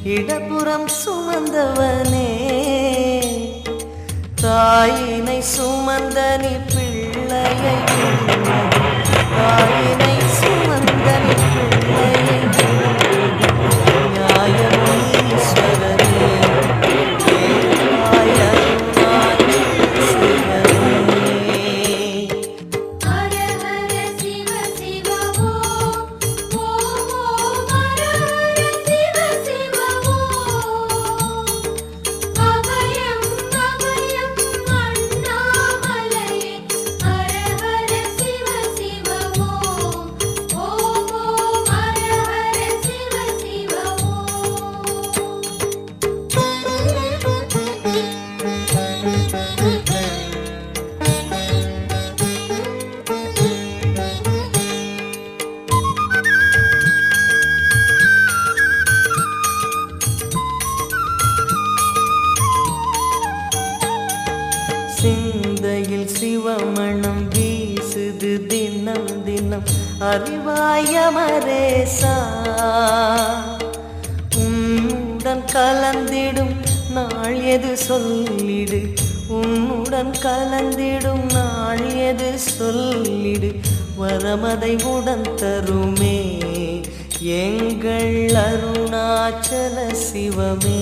இடப்புறம் சுமந்தவனே தாயினை சுமந்த நீ பிள்ளையை தாயினை சுமந்த நீ பிள்ளையை நியாயமீஸ்வரனே சிந்தையில் சிவமணம் வீசுது தினம் தினம் அறிவாயமரேசா உன்னுடன் கலந்திடும் நாள் எது சொல்லிடு உன்னுடன் கலந்திடும் நாள் எது சொல்லிடு வரமதை உடன் தருமே எங்கள் அருணாச்சல சிவமே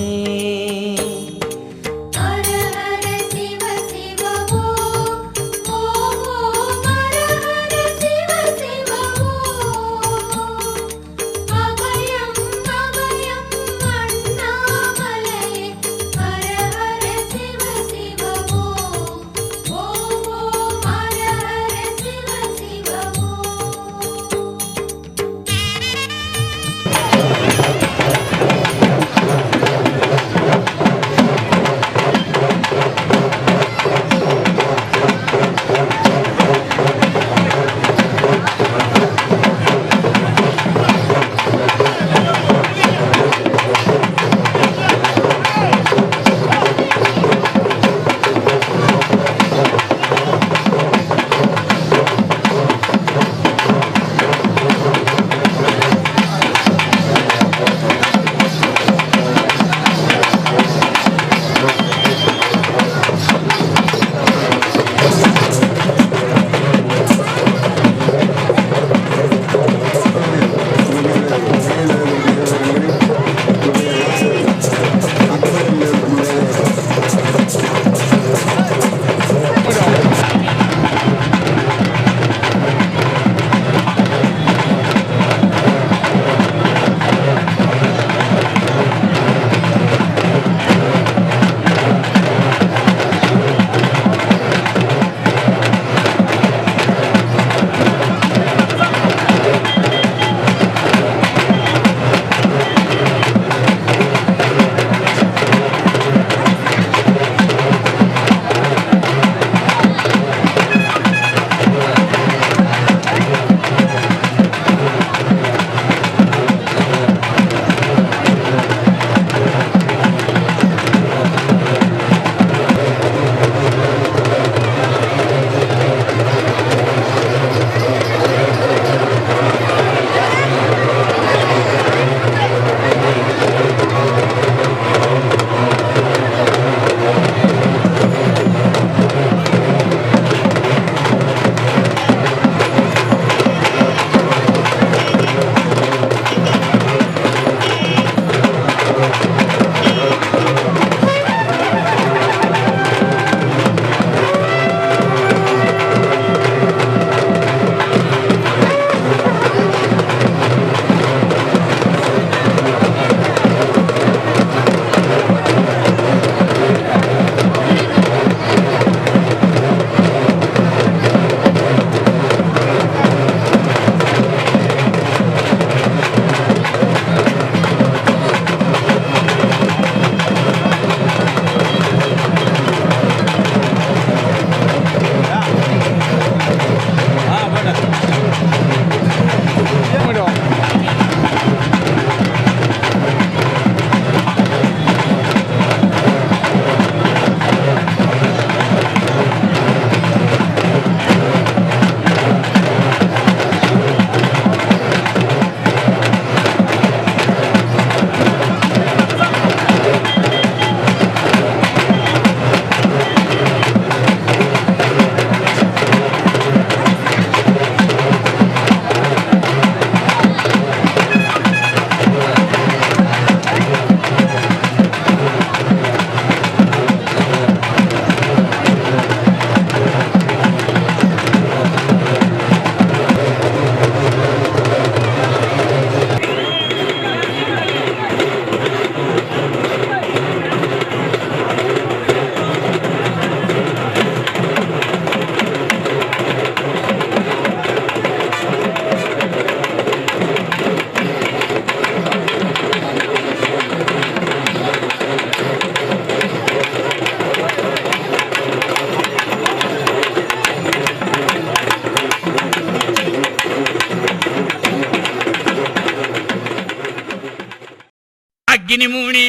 அக்கினி மூணி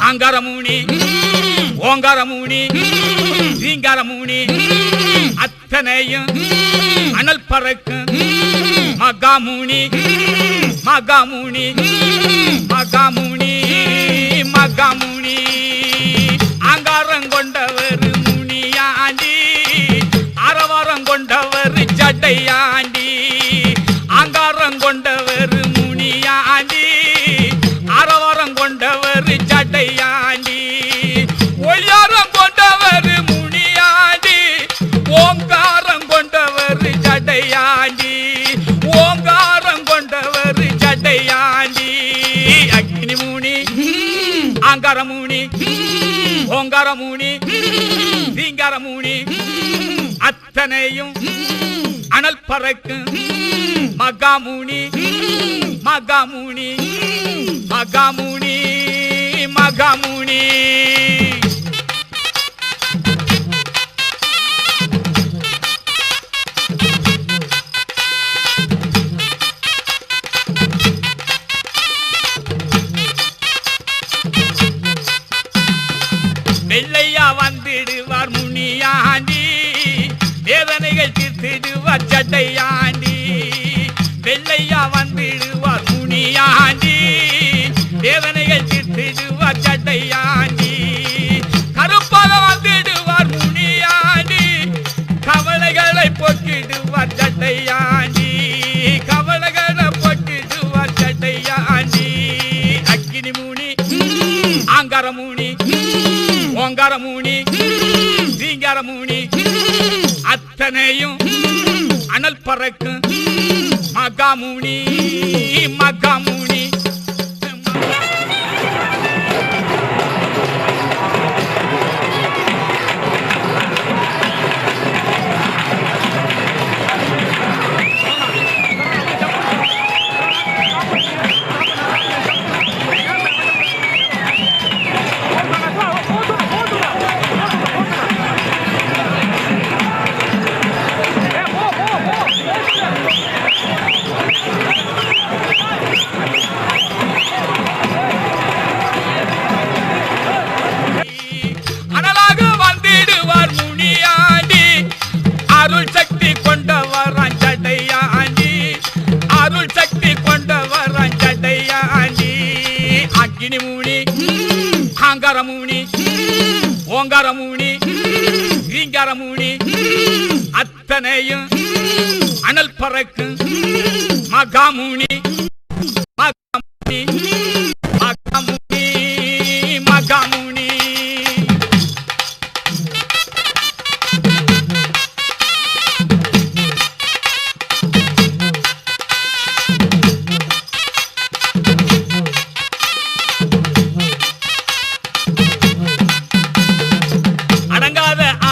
ஆங்கார மூணி ஓங்கார மூணி ரீங்கார மூணி அத்தனையும் அனல் பறக்கும் மகாமூனி மகாமூனி மகாமூனி மகாமூனி ஆங்காரம் கொண்டவர் முனியாண்டி அரவாரம் கொண்டவர் ஜடையாண்டி ஆங்காரம் கொண்டவர் முனியாண்டி அரவாரம் கொண்டவர் ஜடையாண்டி ஒய்யாரம் கொண்டவர் முனியாண்டி ஓங்காரம் கொண்டவர் ஜடையாண்டி ஓங்காரம் கொண்டவர் ஜடையாண்டி அக்னி மூணி ஆங்கார மூணி ஓங்கார மூணி ரீங்கார மூணி அத்தனையும் அனல் பறக்கும் மகாமூனி மகாமூனி மகாமூனி மகாமூனி வெள்ளையா வந்திடுவார் முனியாண்டி வேதனைகள் தீர்த்திடுவார் ஜடையாண்டி வெள்ளையா வந்திடுவார் முனியாண்டி வேதனைகள் தீர்த்திடுவார் ஜடையாண்டி கருப்பாக வந்திடுவார் முனியாண்டி கவலைகளை போக்கிடுவார் ஜடையாண்டி கவலைகளை போக்கிடுவார் ஜடையாண்டி அக்கினி மூணி ஆங்கார மூணி ஓங்கார மூணி ரீங்கார மூணி அத்தனையும் அனல் பறக்கும் மகாமூனி மகாமூனி ஆங்காரமூனி ஓங்காரமூனி ரீங்காரமூனி அத்தனையும் அனல் பறக்கும் மகாமூனி மகாமூனி மகாமூனி மகாமூனி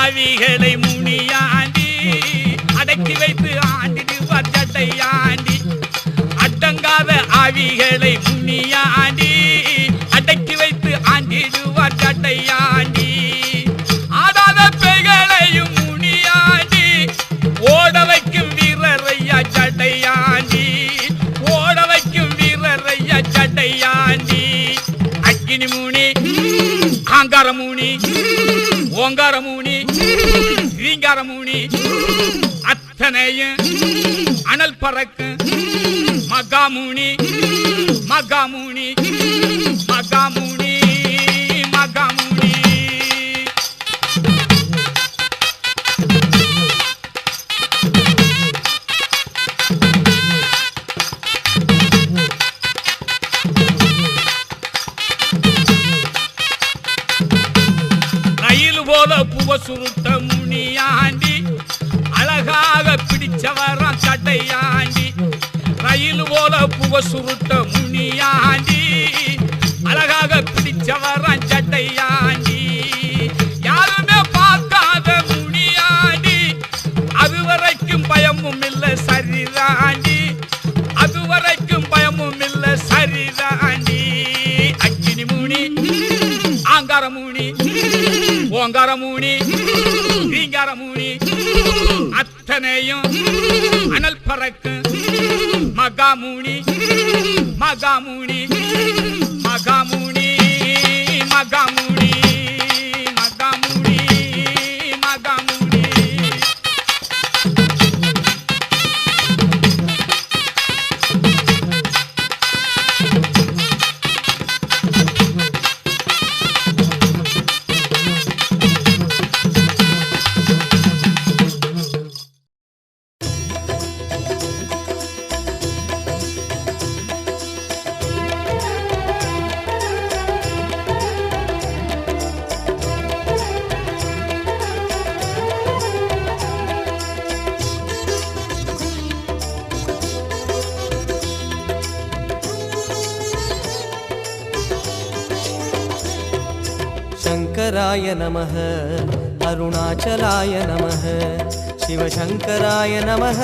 ஆவிகளை முனியாண்டி அடக்கி வைத்து ஆண்டிடுவார் ஜடையாண்டி அடங்காத ஆவிகளை முனியாண்டி அடக்கி வைத்து ஆண்டிடுவார் ஜடையாண்டி ஆடாத பெய்களையும் முனியாண்டி ஓட வைக்கும் வீரரையா ஜடையாண்டி ஓட வைக்கும் வீரரையா ஜடையாண்டி அக்கினி மூணி ஆங்காரமூனி ஓங்காரமூனி ரீங்காரமூனி அத்தனையும் அனல் பறக்கும் மகாமூனி மகாமூனி மகாமூனி மகாமூனி போல புவ சுருட்ட முனியாண்டி அழகாக பிடிச்சவரான் ஜடையாண்டி ரயில் போல புவ சுருட்ட முனியாண்டி அழகாக பிடிச்சவரான் ஜடையாண்டி யாருமே பார்க்காத முனியாண்டி அதுவரைக்கும் பயமும் இல்லை சரிதாண்டி அதுவரைக்கும் பயமும் இல்லை சரிதாண்டி அக்கினி மூணி ஆங்காரமூனி ஓங்காரமூனி ரீங்காரமூனி அத்தனையும் அனல் பறக்கும் மகாமூனி மகாமூனி மகாமுனி மகாமுனி மகாமுனி மகாமுனி शङ्कराय नमः अरुणाचलाय नमः शिवशङ्कराय नमः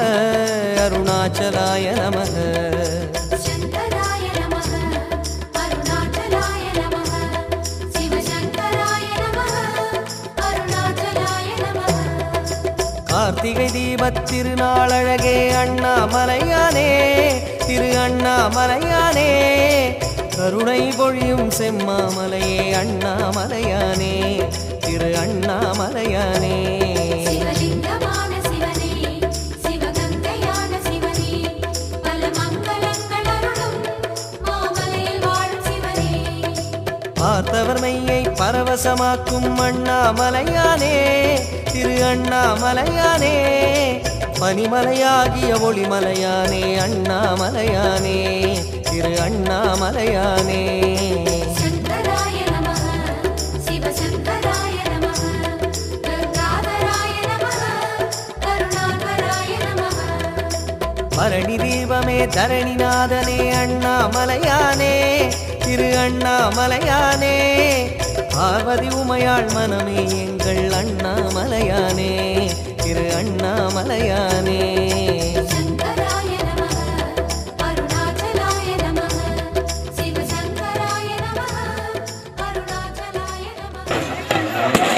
अरुणाचलाय नमः शङ्कराय नमः अरुणाचलाय नमः शिवशङ्कराय नमः अरुणाचलाय नमः कार्तिகை தீபத் திருநாளழகே அண்ணாமலையானே திரு அண்ணாமலையானே கருணை பொழியும் செம்மாமலையே அண்ணாமலையானே திரு அண்ணாமலையானே சிவலிங்கமான சிவனே சிவகங்கையான சிவனே பல மங்களங்கள் அருளும் மாமலையில் வாழும் சிவனே பார்த்தவர் மெய்யை பரவசமாக்கும் அண்ணாமலையானே திரு அண்ணாமலையானே பனிமலையாகிய ஒளிமலையானே அண்ணாமலையானே திரு அண்ணாமலையானே शङ्कराय नमः शिवशङ्कराय नमः गङ्गाधराय नमः करुणाकराय नमः பரணி தீபமே தரணிநாதனே அண்ணாமலையானே திரு அண்ணாமலையானே பார்வதி உமையாள் மனமே எங்கள் அண்ணாமலையானே திரு அண்ணாமலையானே शङ्कराय नमः अरुणाचलाय नमः शिवशङ्कराय नमः अरुणाचलाय नमः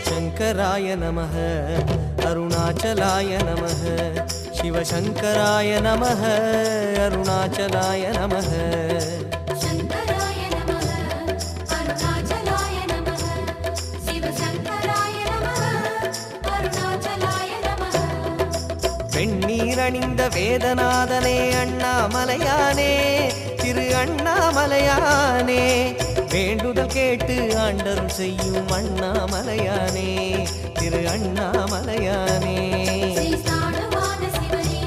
शङ्कराय नमः अरुणाचलाय नमः शिवशङ्कराय नमः अरुणाचलाय नमः शङ्कराय नमः अरुणाचलाय नमः शिवशङ्कराय नमः अरुणाचलाय नमः வெண்ணீரணிந்த வேதநாதனே அண்ணாமலையானே திரு அண்ணாமலையானே வேண்டுதல் கேட்டு ஆண்டருள் செய்யும் அண்ணாமலையானே திரு அண்ணாமலையானே. ஸ்ரீஸ்தானமான சிவனே,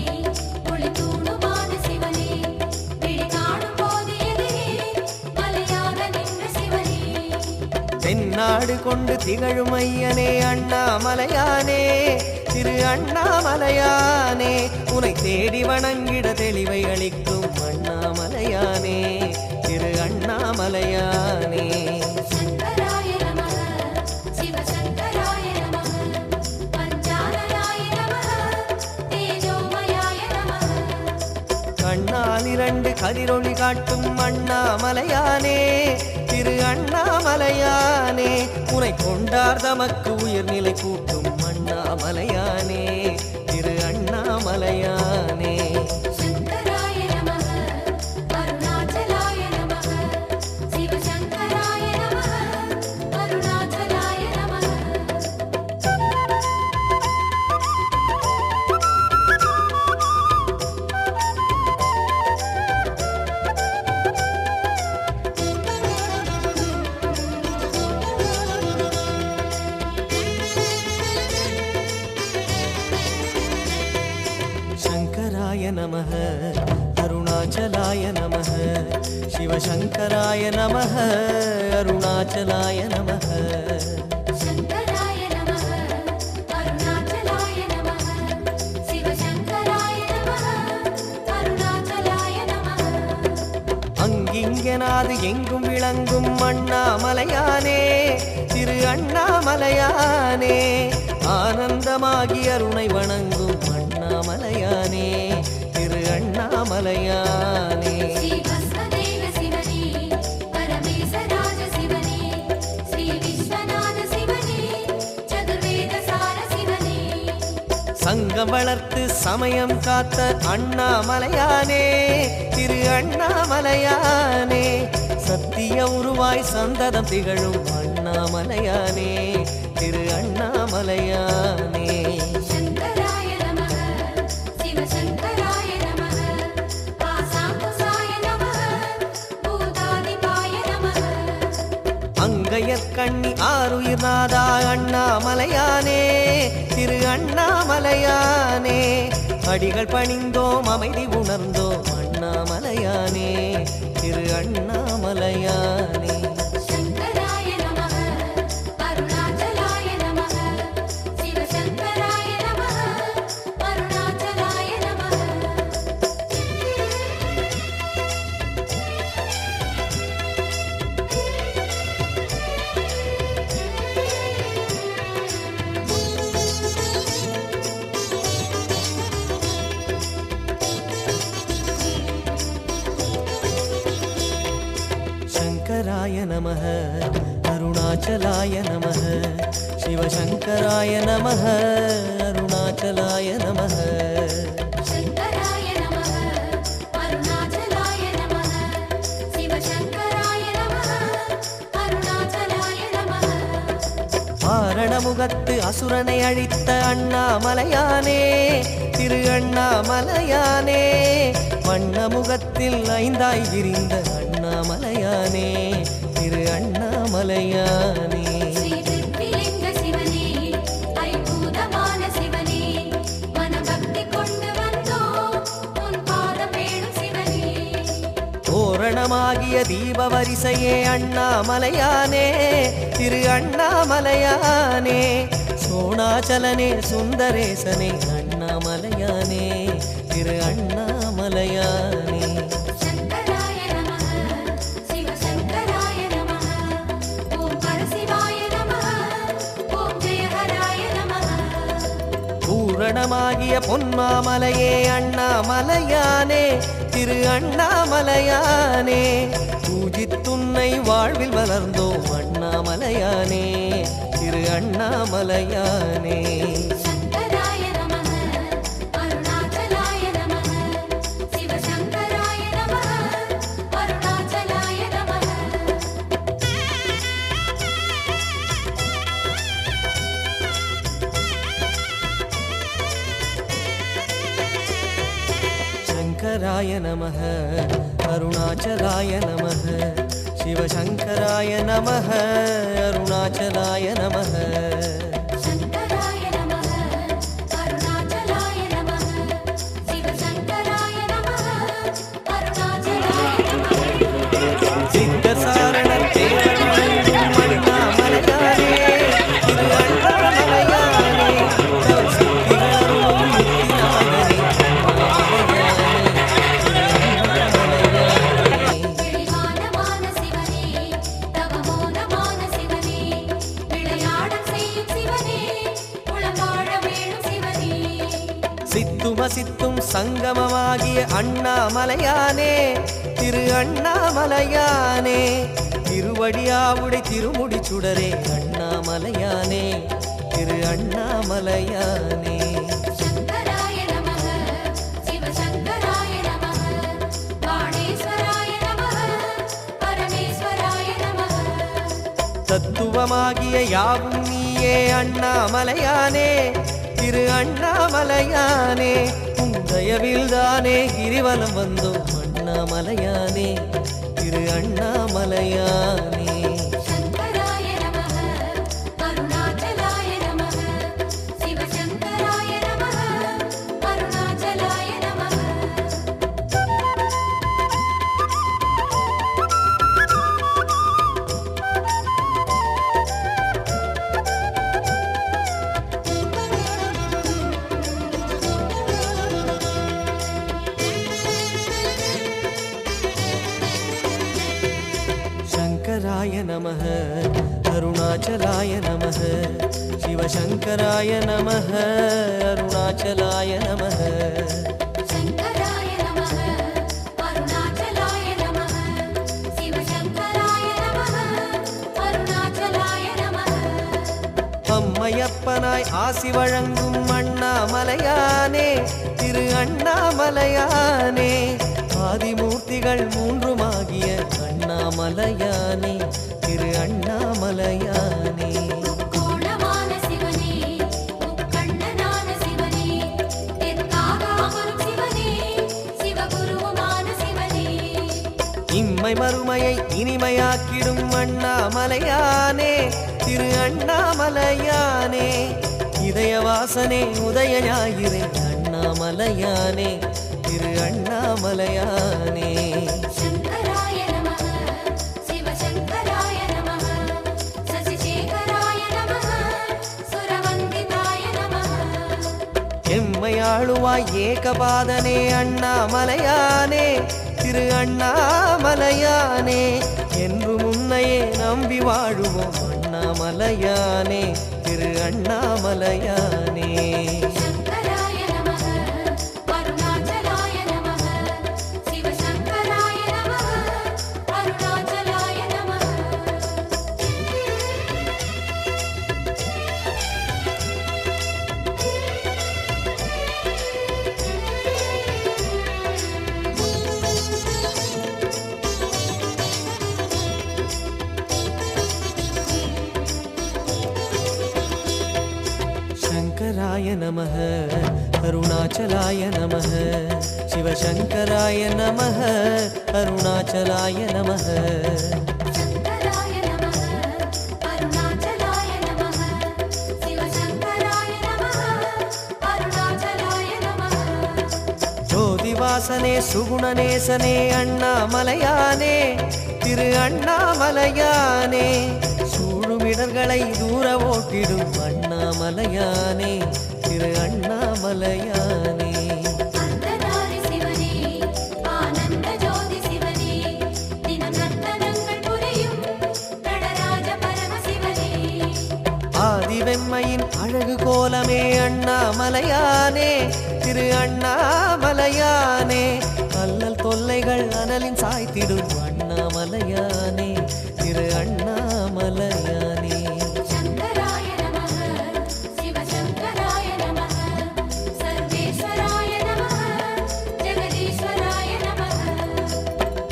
ஒளித்தூணுமான சிவனே, விழி காணும் போது எதிரே மலையாக நின்ற சிவனே. தென்னாடு கொண்டு திகழும் ஐயனே அண்ணாமலையானே திரு அண்ணாமலையானே. உனை தேடி வணங்கிட தெளிவை அளிக்கும் அண்ணாமலையானே திரு அண்ணாமலையானே. சங்கராய நமः, சிவசங்கராய நமः, பஞ்சானனாய நமः, தேஜோமயாய நமः. கண்ணால் இரண்டு கதிரொளி காட்டும் அண்ணாமலையானே திரு அண்ணாமலையானே. உனை கொண்டார் தமக்கு உயர்நிலை கூட்டும் அண்ணாமலையானே திரு அண்ணாமலையானே. சங்கராய நமः, அருணாச்சலாய நமः, சிவசங்கராய நமः, அருணாச்சலாய நமः. शङ्कराय नमः अरुणाचलाय नमः शिवशङ्कराय नमः अरुणाचलाय नमः. சங்கராய நமः, அருணாச்சலாய நமः, சிவசங்கராய நமः, அருணாச்சலாய நமः. அங்கிங்கனாது எங்கும் விளங்கும் அண்ணாமலையானே திரு அண்ணாமலையானே. ஆனந்தமாகி அருணை வணங்கும் அண்ணாமலையானே திரு அண்ணாமலையானே. ஸ்ரீ பஸ்மதேவ சிவனே, பரமேசராஜ சிவனே, ஸ்ரீ விஸ்வநாத சிவனே, சதுர்வேத சார சிவனே. சங்கம் வளர்த்து சமயம் காத்த அண்ணாமலையானே திரு அண்ணாமலையானே. சத்திய உருவாய் சந்ததம் திகழும் அண்ணாமலையானே திரு அண்ணாமலையானே. சங்கராய நமः, சிவசங்கராய நமः, ஆசாங்குசாய நமः, பூதாதிபாய நமः. அங்கையற்கண்ணி ஆருயிர் நாதா அண்ணாமலையானே திரு அண்ணாமலையானே. அடிகள் பணிந்தோம் அமைதி உணர்ந்தோம் அண்ணாமலையானே திரு அண்ணாமலையானே. சங்கராய நமः, அருணாச்சலாய நமः, சிவசங்கராய நமः, அருணாச்சலாய நமः. शङ्कराय नमः अरुणाचलाय नमः शिवशङ्कराय नमः अरुणाचलाय नमः. சங்கராய நமः, அருணாச்சலாய நமः, சிவசங்கராய நமः, அருணாச்சலாய நமः. ஆரணமுகத்து அசுரனை அழித்த அண்ணாமலையானே திரு அண்ணாமலையானே. வண்ணமுகத்தில் ஐந்தாய் விரிந்த அண்ணாமலையானே திரு அண்ணாமலையானே. ஸ்ரீ திருப்பிலிங்க சிவனே, ஐம்பூதமான சிவனே, மனபக்தி கொண்டு வந்தோம் உன் பாதம் வேணும் சிவனே. தோரணமாகிய தீப வரிசையே அண்ணாமலையானே திரு அண்ணாமலையானே. சோணாச்சலனே சுந்தரேசனே அண்ணாமலையானே திரு அண்ணாமலையானே. சங்கராய நமः, சிவசங்கராய நமः, ஓம் பரசிவாய நமः, ஓம் ஜெயஹராய நமः. பூரணமாகிய பொன்மாமலையே அண்ணாமலையானே திரு அண்ணாமலையானே. பூஜித்துன்னை வாழ்வில் வளர்ந்தோம் அண்ணாமலையானே திரு அண்ணாமலையானே. சங்கராய நமः, அருணாச்சலாய நமः, சிவசங்கராய நமः, அருணாச்சலாய நமः. शङ्कराय नमः अरुणाचलाय नमः சிவசங்கராய நமः அருணாச்சலாய நமः சங்கராய நமः அருணாச்சலாய நமः சிவசங்கராய நமः அருணாச்சலாய நமः சித்தசாரணர் தேவர் வணங்கும் அண்ணாமலையானே திரு அண்ணாமலையானே தவ சித்திகளருளும் முக்திநாதனே தெளிவானமான சிவனே தவமோனமான சிவனே விளையாடச் செய்யும் சிவனே உளவாழ வேணும் சிவனே சித்துமசித்தும் சங்கமமாகிய அண்ணாமலையானே திரு அண்ணாமலையானே திருவடியாவுடை திருமுடி சுடரே அண்ணாமலையானே திரு அண்ணாமலையானே சங்கராய நமः சிவசங்கராய நமः பாணேஸ்வராய நமः பரமேஸ்வராய நமः தத்துவமாகிய யாவும் நீயே அண்ணாமலையானே திரு அண்ணாமலையானே உந்தயவில்தானே கிரிவலம் வந்தோம் அண்ணாமலையானே திரு அண்ணாமலையானே சங்கராய நமः அருணாச்சலாய நமः சிவசங்கராய நமः அருணாச்சலாய நமः சங்கராய நமः அருணாச்சலாய நமः சிவசங்கராய நமः அருணாச்சலாய நமः சங்கராய நமः அருணாச்சலாய நமः சிவசங்கராய நமः அருணாச்சலாய நமः அம்மையப்பனாய் ஆசி வழங்கும் அண்ணாமலையானே திரு அண்ணாமலையானே ஆதிமூர்த்திகள் மூன்றுமாகிய அண்ணாமலையானே திரு அண்ணாமலையானே கோணமான சிவனே முக்கண்ணனான சிவனே தெற்காக அமரும் சிவனே சிவகுருவுமான சிவனே இம்மை மறுமையை இனிமையாக்கிடும் அண்ணாமலையானே திரு அண்ணாமலையானே இதயவாசனே உதய ஞாயிறே அண்ணாமலையானே திரு அண்ணாமலையானே சங்கராய நமः சிவசங்கராய நமः சசிசேகராய நமः சுரவந்திதாய நமः எம்மையாளுவாய் ஏகபாதனே அண்ணாமலையானே திரு அண்ணாமலையானே என்று முன்னையே நம்பி வாழுவோம் அண்ணாமலையானே திரு அண்ணாமலையானே சங்கராய நமः அருணாச்சலாய நமः சிவசங்கராய நமः அருணாச்சலாய நமः சங்கராய நமः அருணாச்சலாய நமः சிவசங்கராய நமः அருணாச்சலாய நமः சங்கராய நமः அருணாச்சலாய நமः சிவசங்கராய நமः அருணாச்சலாய நமः ஜோதிவாசனே சுகுணநேசனே அண்ணாமலையானே திரு அண்ணாமலையானே சூழுமிடர்களை தூர ஓட்டிடும் அண்ணாமலையானே திரு அண்ணாமலையானே அந்தனாரி சிவனே ஆனந்த ஜோதி சிவனே தினம் நர்த்தனங்கள் புரியும் நடராஜ பரமசிவனே ஆதிவெம்மையின் அழகு கோலமே அண்ணாமலையானே திரு அண்ணாமலையானே அல்லல் தொல்லைகள் அனலின் சாய்த்திடும் அண்ணாமலையானே திரு அண்ணாமலையானே சங்கராய நமः சிவசங்கராய நமः சர்வேஸ்வராய நமः ஜெகதீஸ்வராய நமः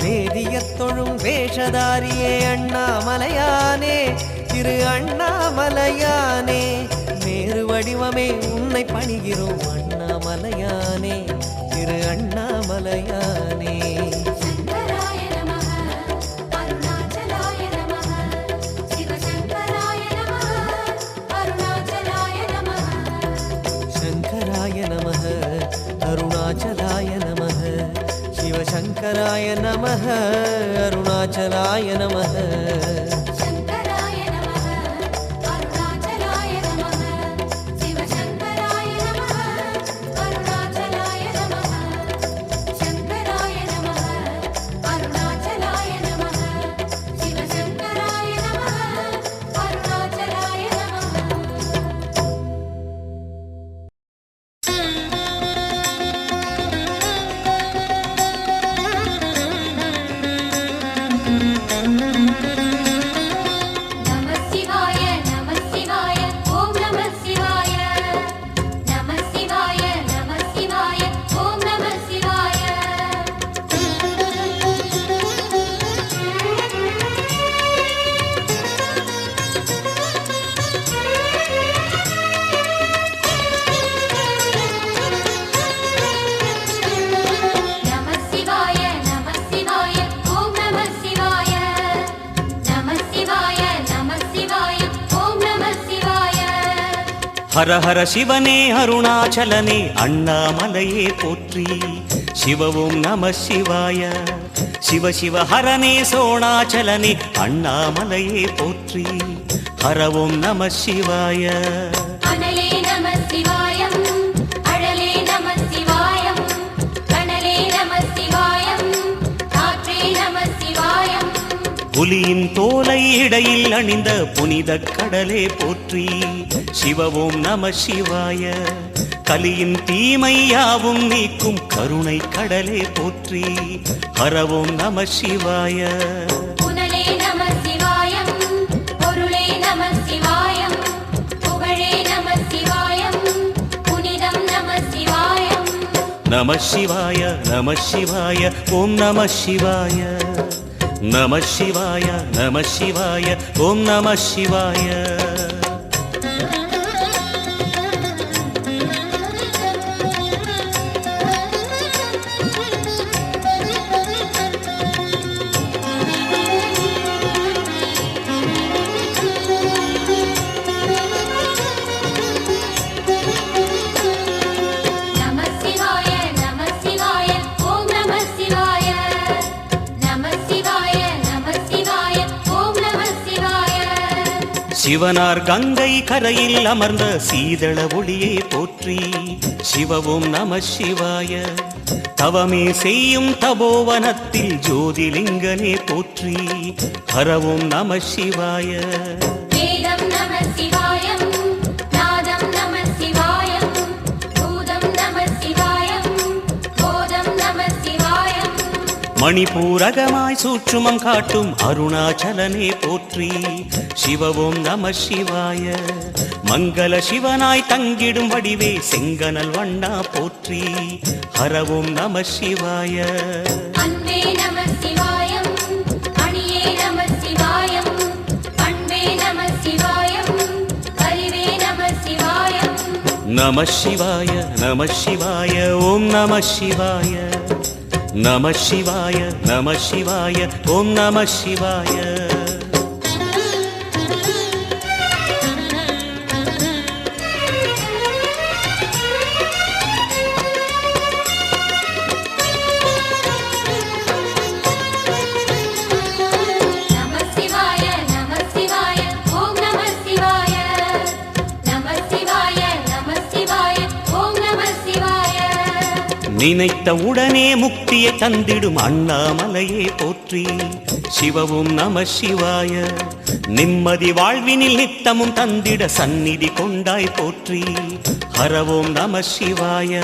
வேதியத் தொழும் வேஷதாரியே அண்ணாமலையானே திரு அண்ணாமலையானே நேரு வடிவமே உன்னை பணிகிறோம் அண்ணாமலையானே திரு அண்ணாமலையானே சங்கராய நமः அருணாச்சலாய அருணாச்சலாய நமः சிவசங்கராய நமः அருணாச்சலாய நமः சங்கராய நமः அருணாச்சலாய நமः சிவசங்கராய நமः அருணாச்சலாய நமः சங்கராய நமः அருணாச்சலாய நமः சிவசங்கராய நமः அருணாச்சலாய நமः சிவாய நமः சிவாய ஓம் நமः சிவாய நமः சிவாய நமः சிவாய ஓம் நமः சிவாய நமः சிவாய நமः சிவாய ஓம் நமः சிவாய நமः சிவாய நமः சிவாய ஓம் நமः சிவாய ஹர ஹர சிவனே அருணாச்சலனே அண்ணாமலையே போற்றி சிவவும் நம சிவாய சிவ சிவ ஹரனே சோணாச்சலனே அண்ணாமலையே போற்றி ஹரவும் நம சிவாய அனலே நமः சிவாயம் அழலே நமः சிவாயம் கனலே நமः சிவாயம் காற்றே நமः சிவாயம் புலியின் தோலை இடையில் அணிந்த புனித கடலே போற்றி சிவவும் நம சிவாய கலியின் தீமையாவும் நீக்கும் கருணை கடலே போற்றி ஹரவும் நம சிவாய புனலே நமः சிவாயம் பொருளே நமः சிவாயம் புகழே நமः சிவாயம் புனிதம் நமः சிவாயம் நம சிவாய நம சிவாய ஓம் நம சிவாய நம சிவாய நம சிவாய ஓம் நம சிவாய நமः சிவாய நமः சிவாய ஓம் நமः சிவாய நமः சிவாய நமः சிவாய ஓம் நமः சிவாய சிவனார் கங்கை கரையில் அமர்ந்த சீதள ஒளியே போற்றி சிவவும் நம சிவாய தவமே செய்யும் தபோவனத்தில் ஜோதிலிங்கனே போற்றி ஹரவும் நம சிவாய வேதம் நமः சிவாயம் நாதம் நமः சிவாயம் பூதம் நமः சிவாயம் போதம் நமः சிவாயம் மணிபூரகமாய் சூட்சுமம் காட்டும் அருணாச்சலனே போற்றி சிவவும் நம சிவாய மங்கள சிவனாய் தங்கிடும் வடிவே செங்கனல் வண்ணா போற்றி ஹரவும் நம சிவாய அன்பே நமः சிவாயம் அணியே நமः சிவாயம் அன்பே நமः சிவாயம் அறிவே நமः சிவாயம் நம சிவாய நம சிவாய ஓம் நம சிவாய நம சிவாய நம சிவாய ஓம் நம சிவாய நமः சிவாய நமः சிவாய ஓம் நமः சிவாய நமः சிவாய நமः சிவாய ஓம் நமः சிவாய நினைத்த உடனே முக்தியை தந்திடும் அண்ணாமலையே போற்றி சிவவும் நம சிவாய நிம்மதி வாழ்வினில் நித்தமும் தந்திட சந்நிதி கொண்டாய் போற்றி ஹரவோம் நம சிவாய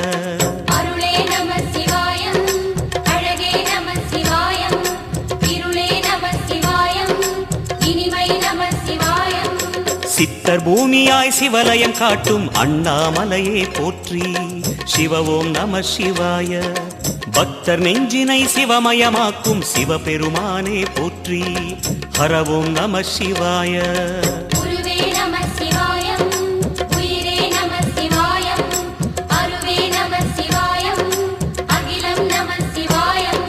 அருளே நமः சிவாயம் அழகே நமः சிவாயம் இருளே நமः சிவாயம் இனிமை நமः சிவாயம் சித்தர் பூமியாய் சிவலயம் காட்டும் அண்ணாமலையே போற்றி சிவவோம் நம சிவாய பக்தர் நெஞ்சினை சிவமயமாக்கும் சிவபெருமானே போற்றி ஹரவோம் நம சிவாய குருவே நமः சிவாயம் உயிரே நமः சிவாயம் அருவே நமः சிவாயம் அகிலம் நமः சிவாயம்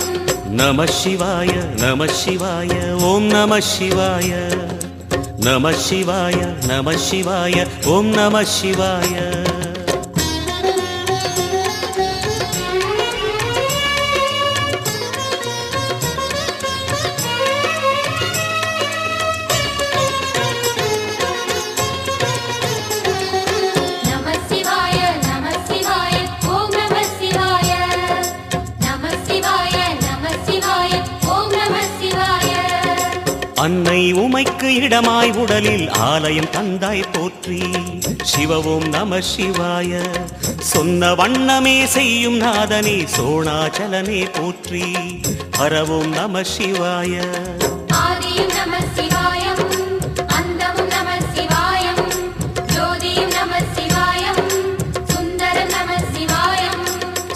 நம சிவாய நம சிவாய ஓம் நம சிவாய நம சிவாய நம சிவாய ஓம் நம சிவாய அன்னை உமைக்கு இடமாய் உடலில் ஆலயம் தந்தாய் போற்றி. சிவ ஓம் நம சிவாய. சொன்ன வண்ணமே செய்யும் நாதனே சோணாச்சலனே போற்றி. ஹர ஓம் நம சிவாய. ஆதியும் நம சிவாயம் அந்தமும் நம சிவாயம் ஜோதியும் நம சிவாயம் சுந்தரம் நம சிவாயம்.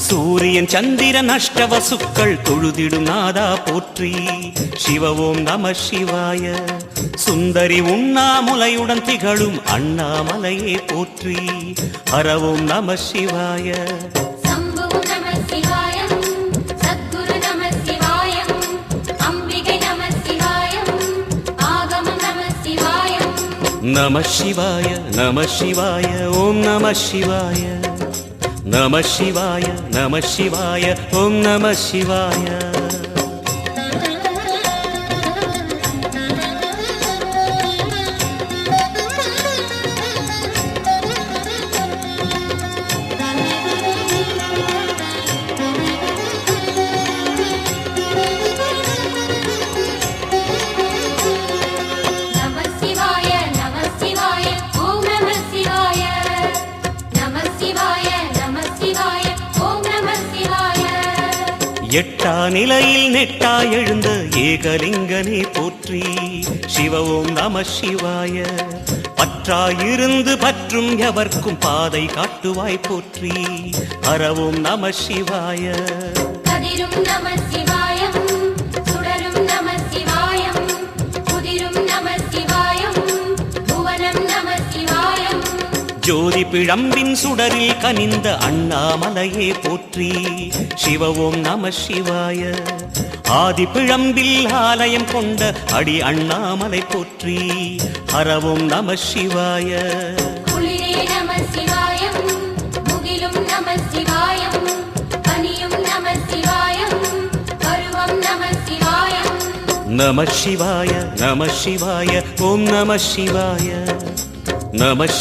சூரியன் சந்திரன் அஷ்டவசுக்கள் தொழுதிடும் நாதா போற்றி. சிவ ஓம் நம சிவாய. சுந்தரி உண்ணாமுலையுடன் திகழும் அண்ணாமலையே போற்றி. ஹர ஓம் நம சிவாய. சம்புவும் நம சிவாயம் சத்குரு நம சிவாயம் அம்பிகை நம சிவாயம் ஆகமம் நம சிவாயம். நம சிவாய நம சிவாய ஓம் நம சிவாய. நம சிவாய நம சிவாய ஓம் நம சிவாய. நம சிவாய நம சிவாய ஓம் நம சிவாய. நம சிவாய நம சிவாய ஓம் நம சிவாய. எட்டா நிலையில் நெட்டா எழுந்த ஏகலிங்கனே போற்றி. சிவ ஓம் நம சிவாய. பற்றாயிருந்து பற்றும் எவர்க்கும் பாதை காட்டுவாய் போற்றி. ஹர ஓம் நம சிவாய. கதிரும் நம சிவாயம் சுடரும் நம சிவாயம் புதிரும் நம சிவாயம் புவனம் நம சிவாயம். ஜோதி பிழம்பின் சுடரில் கனிந்த அண்ணாமலையே போற்றி. சிவ ஓம் நம சிவாய. ஆதி பிழம்பில் ஆலயம் கொண்ட அடி அண்ணாமலை போற்றி. ஹர ஓம் நம சிவாய. குளிரே நம சிவாயம் முகிலும் நம சிவாயம் பனியும் நம சிவாயம் பருவம் நம சிவாயம். நம சிவாய நம சிவாய ஓம் நம சிவாய. நம